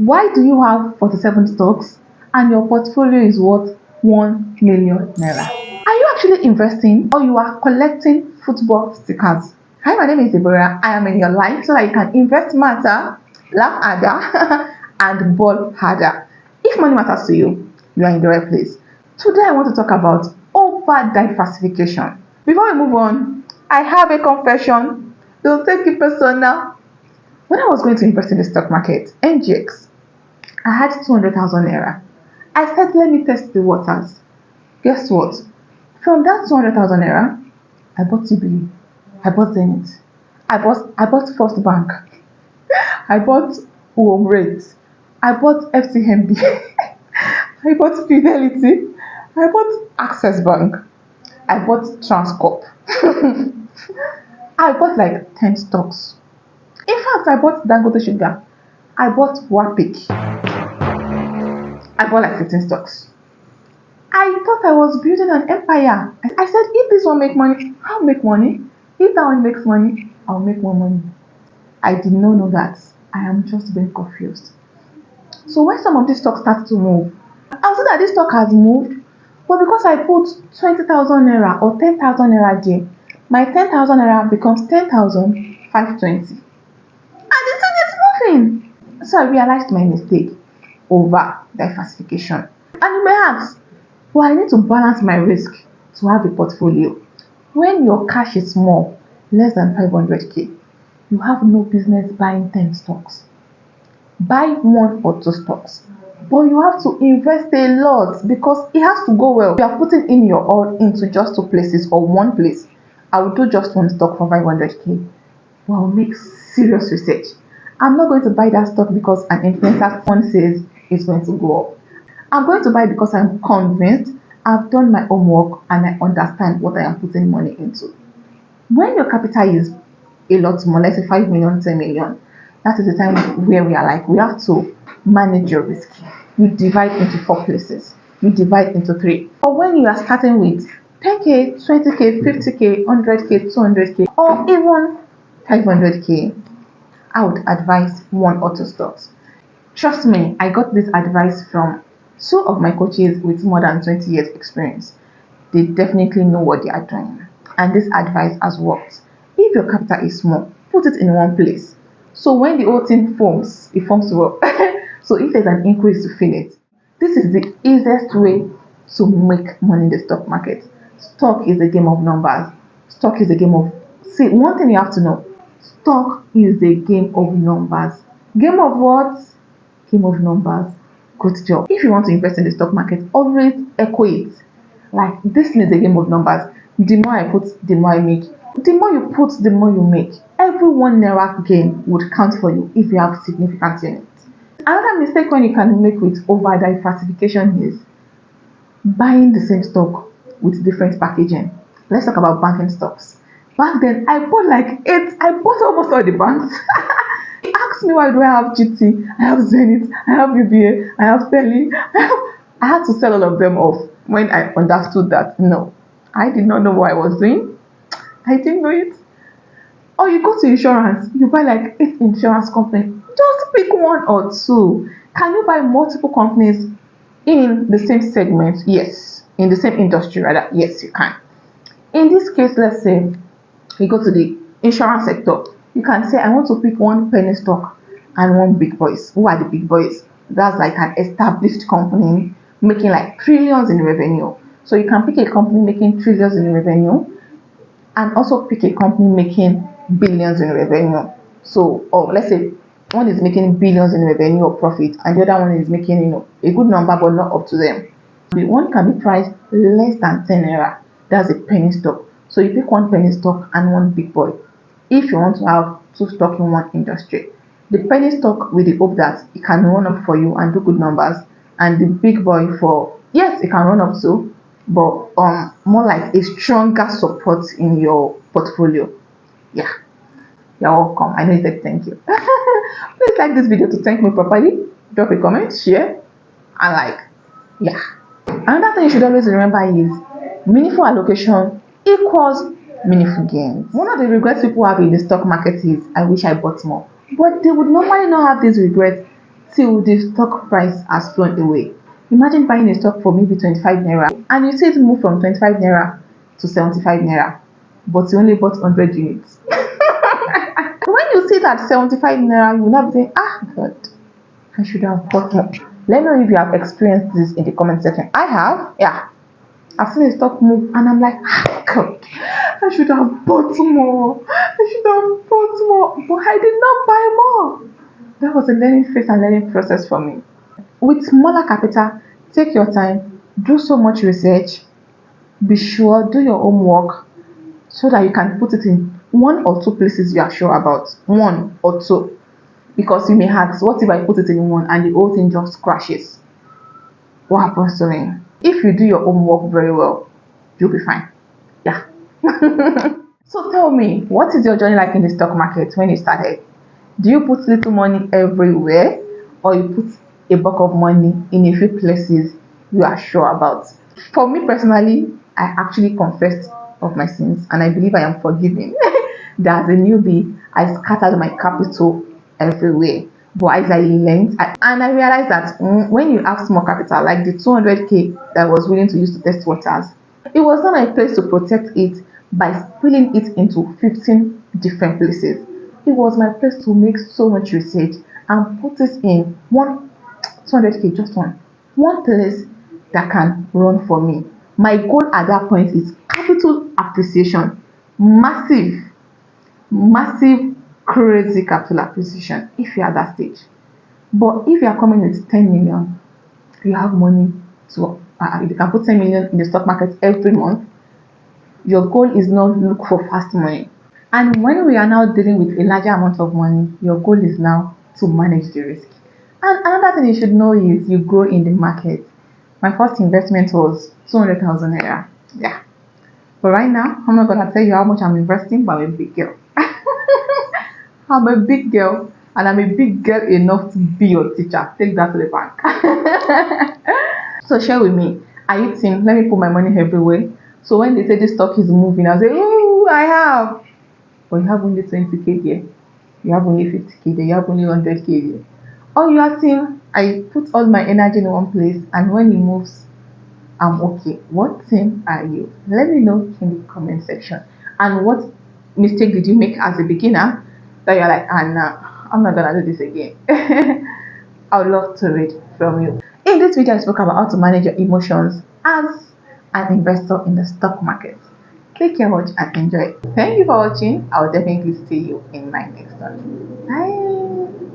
Why do you have 47 stocks and your portfolio is worth 1 million naira? Are you actually investing or you are collecting football stickers? Hi, my name is Deborah. I am in your life so that you can invest smarter, laugh harder, and ball harder. If money matters to you, you are in the right place. Today, I want to talk about over-diversification. Before we move on, I have a confession. Don't take it personal. When I was going to invest in the stock market, NGX, I had 200,000 naira. I said, let me test the waters. Guess what? From that 200,000 naira, I bought TBU, I bought Zenith, I bought First Bank, I bought Rate, I bought FCMB, I bought Fidelity, I bought Access Bank, I bought Transcorp. I bought like 10 stocks. In fact, I bought Dangote Sugar, I bought Wapik, I bought like 15 stocks. I thought I was building an empire. I said, if this one make money, I'll make money. If that one makes money, I'll make more money. I did not know that. I am just being confused. So when some of these stocks start to move, I'll see that this stock has moved, but because I put 20,000 naira or 10,000 naira there, my 10,000 naira becomes 10,520. And the thing is moving. So I realized my mistake over diversification. And you may ask, well, I need to balance my risk to have a portfolio. When your cash is small, less than 500k, you have no business buying 10 stocks. Buy 1 or 2 stocks. But you have to invest a lot because it has to go well. You are putting in your all into just 2 places or 1 place. I will do just 1 stock for 500k. But I'll make serious research. I'm not going to buy that stock because an influencer phone says it's going to go up. I'm going to buy because I'm convinced, I've done my homework, and I understand what I am putting money into. When your capital is a lot more, let's say 5 million, 10 million, that is the time where we are like, we have to manage your risk. You divide into 4 places. You divide into 3. But when you are starting with 10k, 20k, 50k, 100k, 200k, or even 500k, I would advise 1 or 2 stocks. Trust me, I got this advice from 2 of my coaches with more than 20 years experience. They definitely know what they are doing. And this advice has worked. If your capital is small, put it in 1 place. So when the whole thing forms, it forms well. So if there's an increase, to fill it. This is the easiest way to make money in the stock market. Stock is a game of numbers. Stock is a game of... See, one thing you have to know. Stock is a game of numbers. Game of what? Game of numbers. Good job. If you want to invest in the stock market, always echo it. Like, this is a game of numbers. The more I put, the more I make. The more you put, the more you make. Every 1 naira gain would count for you if you have significant units. Another mistake when you can make with over diversification is buying the same stock with different packaging. Let's talk about banking stocks. Back then, I bought like 8. I bought almost all the banks. Ask me, why do I have GT, I have Zenith, I have UBA, I have Peli. I had to sell all of them off when I understood that no, I did not know what I was doing. I didn't know it. Or you go to insurance, you buy like 8 insurance companies. Just pick 1 or 2. Can you buy multiple companies in the same segment? Yes. In the same industry rather? Yes, you can. In this case, let's say you go to the insurance sector. You can say, I want to pick 1 penny stock and 1 big boys. Who are the big boys? That's like an established company making like trillions in revenue. So you can pick a company making trillions in revenue and also pick a company making billions in revenue. So, or let's say one is making billions in revenue or profit and the other one is making, a good number but not up to them. The one can be priced less than 10 naira. That's a penny stock. So you pick 1 penny stock and 1 big boy. If you want to have 2 stocks in 1 industry, the penny stock with the hope that it can run up for you and do good numbers, and the big boy for, yes, it can run up too, but more like a stronger support in your portfolio. Yeah, you're welcome. I know you said thank you. Please like this video to thank me properly. Drop a comment, share, and like. Yeah. Another thing you should always remember is meaningful allocation equals meaningful gains. One of the regrets people have in the stock market is, I wish I bought more. But they would normally not have this regret till the stock price has flown away. Imagine buying a stock for maybe 25 naira and you see it move from 25 naira to 75 naira, but you only bought 100 units. When you see that 75 naira, you will not be saying, ah, God, I should have bought more. Let me know if you have experienced this in the comment section. I have, yeah. I've seen a stock move and I'm like, ah, God, I should have bought more. I should have bought more, but I did not buy more. That was a learning phase and learning process for me. With smaller capital, take your time, do so much research, be sure, do your homework so that you can put it in one or two places you are sure about. One or two. Because you may ask, what if I put it in one and the whole thing just crashes? What happens to me? If you do your homework very well, you'll be fine. Yeah. So tell me, what is your journey like in the stock market when you started? Do you put little money everywhere or you put a bulk of money in a few places you are sure about? For me personally, I actually confessed of my sins and I believe I am forgiven. That as a newbie, I scattered my capital everywhere. But as I learned, and I realized that when you have small capital, like the 200k that I was willing to use to test waters, it was not my place to protect it by splitting it into 15 different places. It was my place to make so much research and put it in one 200k, just one place that can run for me. My goal at that point is capital appreciation, massive, massive, crazy capital appreciation if you're at that stage. But if you are coming with 10 million, you have money to you can put 10 million in the stock market every month. Your goal is not look for fast money. And when we are now dealing with a larger amount of money, your goal is now to manage the risk. And another thing you should know is you grow in the market. My first investment was 200,000 naira. Yeah. But right now, I'm not gonna tell you how much I'm investing, but I'm a big girl. I'm a big girl, and I'm a big girl enough to be your teacher. Take that to the bank. So share with me. Are you team? Let me put my money everywhere. So when they say this stock is moving, I'll say, oh, I have. But you have only 20k there. You have only 50k there. You have only 100k there. Or you are team, I put all my energy in one place, and when it moves, I'm okay. What team are you? Let me know in the comment section. And what mistake did you make as a beginner that you're like, ah, nah, I'm not gonna do this again. I would love to read from you. In this video, I spoke about how to manage your emotions as an investor in the stock market. Click your watch and enjoy. Thank you for watching. I will definitely see you in my next one. Bye.